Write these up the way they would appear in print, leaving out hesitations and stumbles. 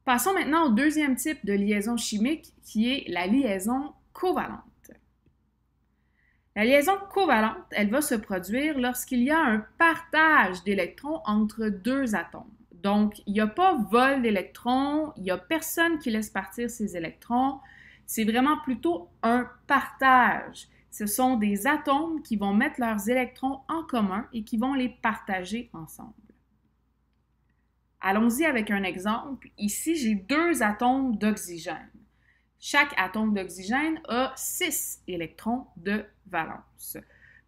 Passons maintenant au deuxième type de liaison chimique qui est la liaison covalente. La liaison covalente, elle va se produire lorsqu'il y a un partage d'électrons entre deux atomes. Donc, il n'y a pas vol d'électrons, il n'y a personne qui laisse partir ses électrons, c'est vraiment plutôt un partage. Ce sont des atomes qui vont mettre leurs électrons en commun et qui vont les partager ensemble. Allons-y avec un exemple. Ici, j'ai deux atomes d'oxygène. Chaque atome d'oxygène a 6 électrons de valence.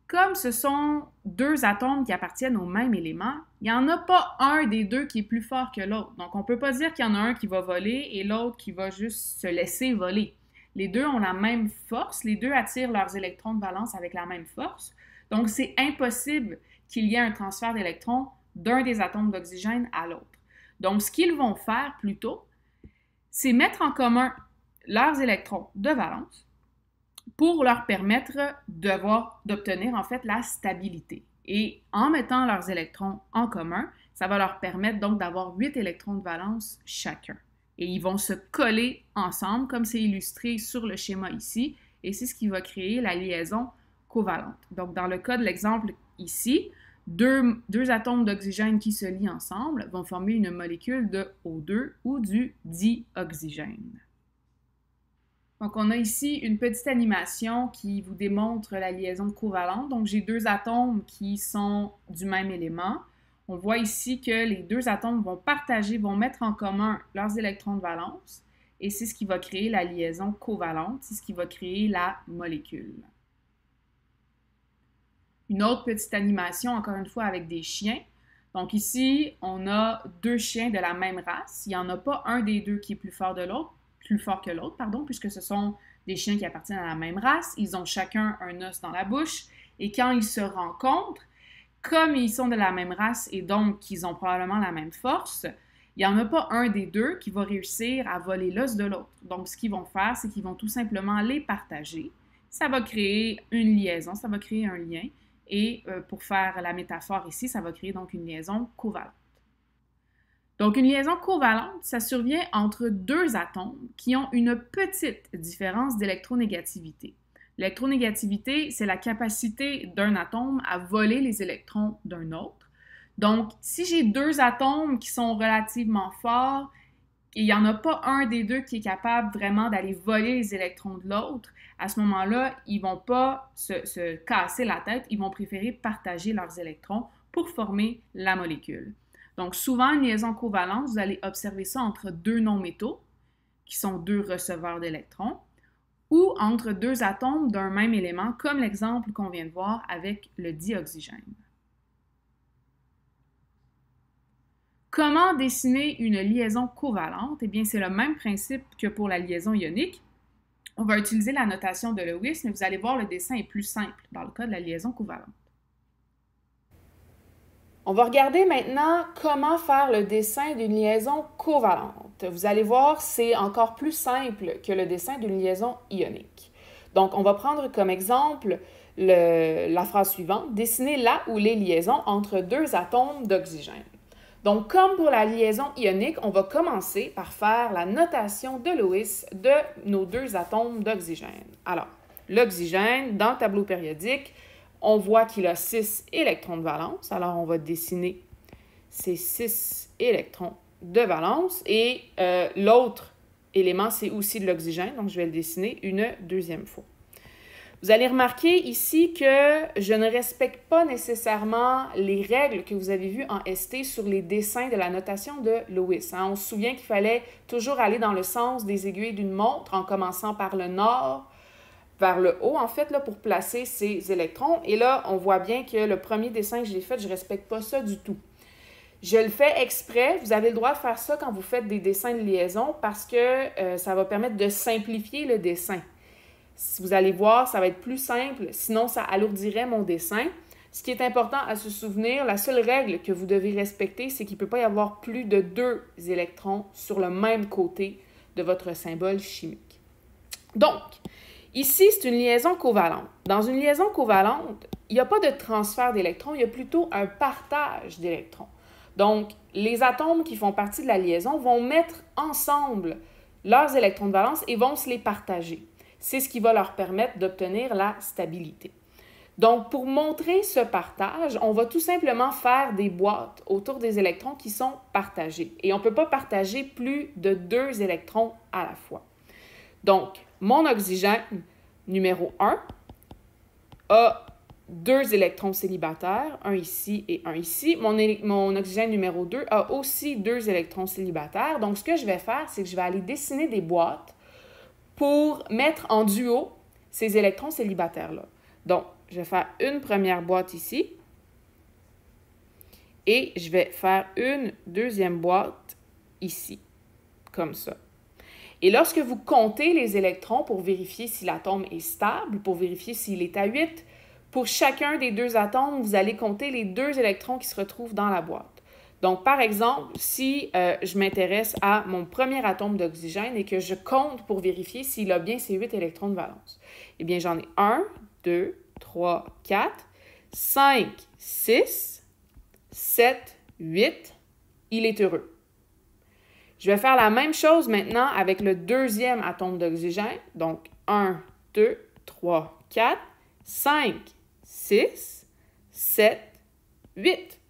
Comme ce sont deux atomes qui appartiennent au même élément, il n'y en a pas un des deux qui est plus fort que l'autre. Donc, on ne peut pas dire qu'il y en a un qui va voler et l'autre qui va juste se laisser voler. Les deux ont la même force, les deux attirent leurs électrons de valence avec la même force. Donc, c'est impossible qu'il y ait un transfert d'électrons d'un des atomes d'oxygène à l'autre. Donc, ce qu'ils vont faire plutôt, c'est mettre en commun leurs électrons de valence pour leur permettre d'obtenir en fait la stabilité. Et en mettant leurs électrons en commun, ça va leur permettre donc d'avoir 8 électrons de valence chacun. Et ils vont se coller ensemble, comme c'est illustré sur le schéma ici, et c'est ce qui va créer la liaison covalente. Donc, dans le cas de l'exemple ici, deux atomes d'oxygène qui se lient ensemble vont former une molécule de O2 ou du dioxygène. Donc, on a ici une petite animation qui vous démontre la liaison covalente. Donc, j'ai deux atomes qui sont du même élément. On voit ici que les deux atomes vont mettre en commun leurs électrons de valence et c'est ce qui va créer la liaison covalente, c'est ce qui va créer la molécule. Une autre petite animation, encore une fois, avec des chiens. Donc ici, on a deux chiens de la même race. Il n'y en a pas un des deux qui est plus fort que l'autre, puisque ce sont des chiens qui appartiennent à la même race. Ils ont chacun un os dans la bouche et quand ils se rencontrent, comme ils sont de la même race et donc qu'ils ont probablement la même force, il n'y en a pas un des deux qui va réussir à voler l'os de l'autre. Donc, ce qu'ils vont faire, c'est qu'ils vont tout simplement les partager. Ça va créer une liaison, ça va créer un lien. Et pour faire la métaphore ici, ça va créer donc une liaison covalente. Donc, une liaison covalente, ça survient entre deux atomes qui ont une petite différence d'électronégativité. L'électronégativité, c'est la capacité d'un atome à voler les électrons d'un autre. Donc, si j'ai deux atomes qui sont relativement forts, et il n'y en a pas un des deux qui est capable vraiment d'aller voler les électrons de l'autre, à ce moment-là, ils ne vont pas se casser la tête, ils vont préférer partager leurs électrons pour former la molécule. Donc, souvent, une liaison covalente, vous allez observer ça entre deux non-métaux, qui sont deux receveurs d'électrons, ou entre deux atomes d'un même élément, comme l'exemple qu'on vient de voir avec le dioxygène. Comment dessiner une liaison covalente? Eh bien, c'est le même principe que pour la liaison ionique. On va utiliser la notation de Lewis, mais vous allez voir, le dessin est plus simple dans le cas de la liaison covalente. On va regarder maintenant comment faire le dessin d'une liaison covalente. Vous allez voir, c'est encore plus simple que le dessin d'une liaison ionique. Donc, on va prendre comme exemple la phrase suivante, dessiner la ou les liaisons entre deux atomes d'oxygène. Donc, comme pour la liaison ionique, on va commencer par faire la notation de Lewis de nos deux atomes d'oxygène. Alors, l'oxygène, dans le tableau périodique, on voit qu'il a 6 électrons de valence. Alors, on va dessiner ces 6 électrons de valence. Et l'autre élément, c'est aussi de l'oxygène. Donc, je vais le dessiner une deuxième fois. Vous allez remarquer ici que je ne respecte pas nécessairement les règles que vous avez vues en ST sur les dessins de la notation de Lewis. On se souvient qu'il fallait toujours aller dans le sens des aiguilles d'une montre en commençant par le nord vers le haut, en fait, là, pour placer ces électrons. Et là, on voit bien que le premier dessin que j'ai fait, je ne respecte pas ça du tout. Je le fais exprès. Vous avez le droit de faire ça quand vous faites des dessins de liaison parce que ça va permettre de simplifier le dessin. Si vous allez voir, ça va être plus simple, sinon ça alourdirait mon dessin. Ce qui est important à se souvenir, la seule règle que vous devez respecter, c'est qu'il ne peut pas y avoir plus de 2 électrons sur le même côté de votre symbole chimique. Donc, ici, c'est une liaison covalente. Dans une liaison covalente, il n'y a pas de transfert d'électrons, il y a plutôt un partage d'électrons. Donc, les atomes qui font partie de la liaison vont mettre ensemble leurs électrons de valence et vont se les partager. C'est ce qui va leur permettre d'obtenir la stabilité. Donc, pour montrer ce partage, on va tout simplement faire des boîtes autour des électrons qui sont partagés. Et on ne peut pas partager plus de 2 électrons à la fois. Donc, mon oxygène numéro 1 a 2 électrons célibataires, un ici et un ici. Mon oxygène numéro 2 a aussi 2 électrons célibataires. Donc, ce que je vais faire, c'est que je vais aller dessiner des boîtes pour mettre en duo ces électrons célibataires-là. Donc, je vais faire une première boîte ici et je vais faire une deuxième boîte ici, comme ça. Et lorsque vous comptez les électrons pour vérifier si l'atome est stable, pour vérifier s'il est à 8, pour chacun des 2 atomes, vous allez compter les 2 électrons qui se retrouvent dans la boîte. Donc, par exemple, si je m'intéresse à mon premier atome d'oxygène et que je compte pour vérifier s'il a bien ses 8 électrons de valence, eh bien, j'en ai 1, 2, 3, 4, 5, 6, 7, 8. Il est heureux. Je vais faire la même chose maintenant avec le deuxième atome d'oxygène. Donc, 1, 2, 3, 4, 5, 6, 7, 8.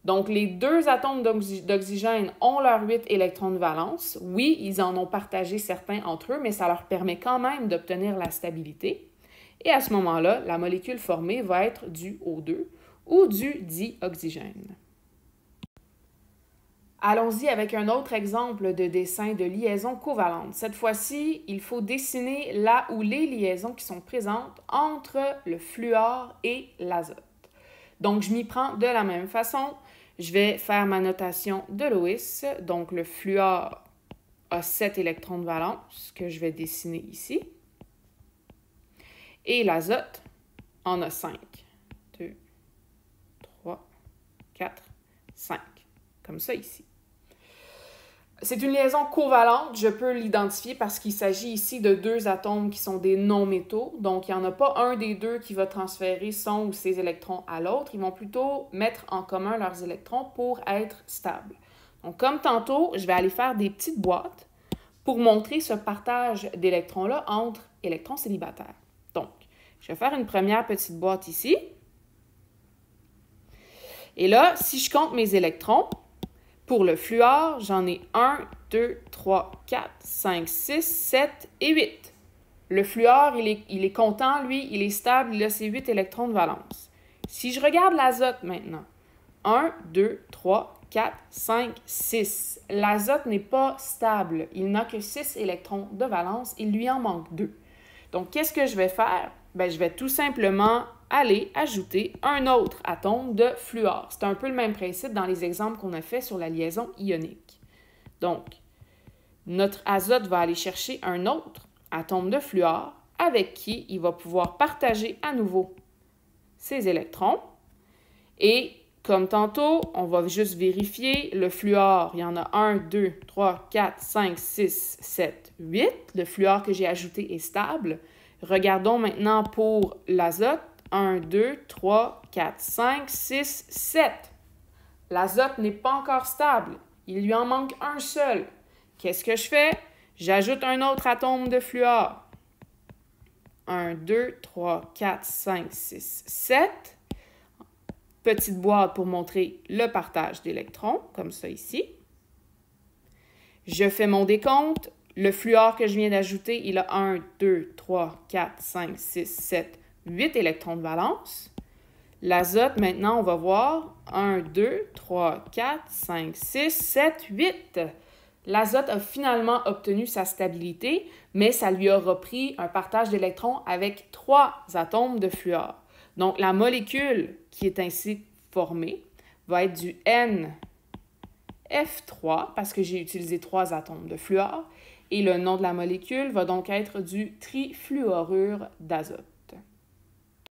Donc, les 2 atomes d'oxygène ont leurs 8 électrons de valence. Oui, ils en ont partagé certains entre eux, mais ça leur permet quand même d'obtenir la stabilité. Et à ce moment-là, la molécule formée va être du O2 ou du dioxygène. Allons-y avec un autre exemple de dessin de liaison covalente. Cette fois-ci, il faut dessiner là où les liaisons qui sont présentes entre le fluor et l'azote. Donc, je m'y prends de la même façon. Je vais faire ma notation de Lewis. Donc, le fluor a 7 électrons de valence que je vais dessiner ici. Et l'azote en a 5. 2, 3, 4, 5. Comme ça ici. C'est une liaison covalente, je peux l'identifier parce qu'il s'agit ici de 2 atomes qui sont des non-métaux. Donc, il n'y en a pas un des 2 qui va transférer son ou ses électrons à l'autre. Ils vont plutôt mettre en commun leurs électrons pour être stables. Donc, comme tantôt, je vais aller faire des petites boîtes pour montrer ce partage d'électrons-là entre électrons célibataires. Donc, je vais faire une première petite boîte ici. Et là, si je compte mes électrons, pour le fluor, j'en ai 1, 2, 3, 4, 5, 6, 7 et 8. Le fluor, il est content, lui, il est stable, il a ses 8 électrons de valence. Si je regarde l'azote maintenant, 1, 2, 3, 4, 5, 6. L'azote n'est pas stable, il n'a que 6 électrons de valence, il lui en manque 2. Donc, qu'est-ce que je vais faire? Bien, je vais tout simplement aller ajouter un autre atome de fluor. C'est un peu le même principe dans les exemples qu'on a fait sur la liaison ionique. Donc, notre azote va aller chercher un autre atome de fluor avec qui il va pouvoir partager à nouveau ses électrons. Et comme tantôt, on va juste vérifier le fluor. Il y en a 1, 2, 3, 4, 5, 6, 7, 8. Le fluor que j'ai ajouté est stable. Regardons maintenant pour l'azote. 1, 2, 3, 4, 5, 6, 7. L'azote n'est pas encore stable. Il lui en manque un seul. Qu'est-ce que je fais? J'ajoute un autre atome de fluor. 1, 2, 3, 4, 5, 6, 7. Petite boîte pour montrer le partage d'électrons, comme ça ici. Je fais mon décompte. Le fluor que je viens d'ajouter, il a 1, 2, 3, 4, 5, 6, 7, 8 électrons de valence. L'azote, maintenant, on va voir 1, 2, 3, 4, 5, 6, 7, 8. L'azote a finalement obtenu sa stabilité, mais ça lui a repris un partage d'électrons avec 3 atomes de fluor. Donc, la molécule qui est ainsi formée va être du NF3, parce que j'ai utilisé 3 atomes de fluor, et le nom de la molécule va donc être du trifluorure d'azote.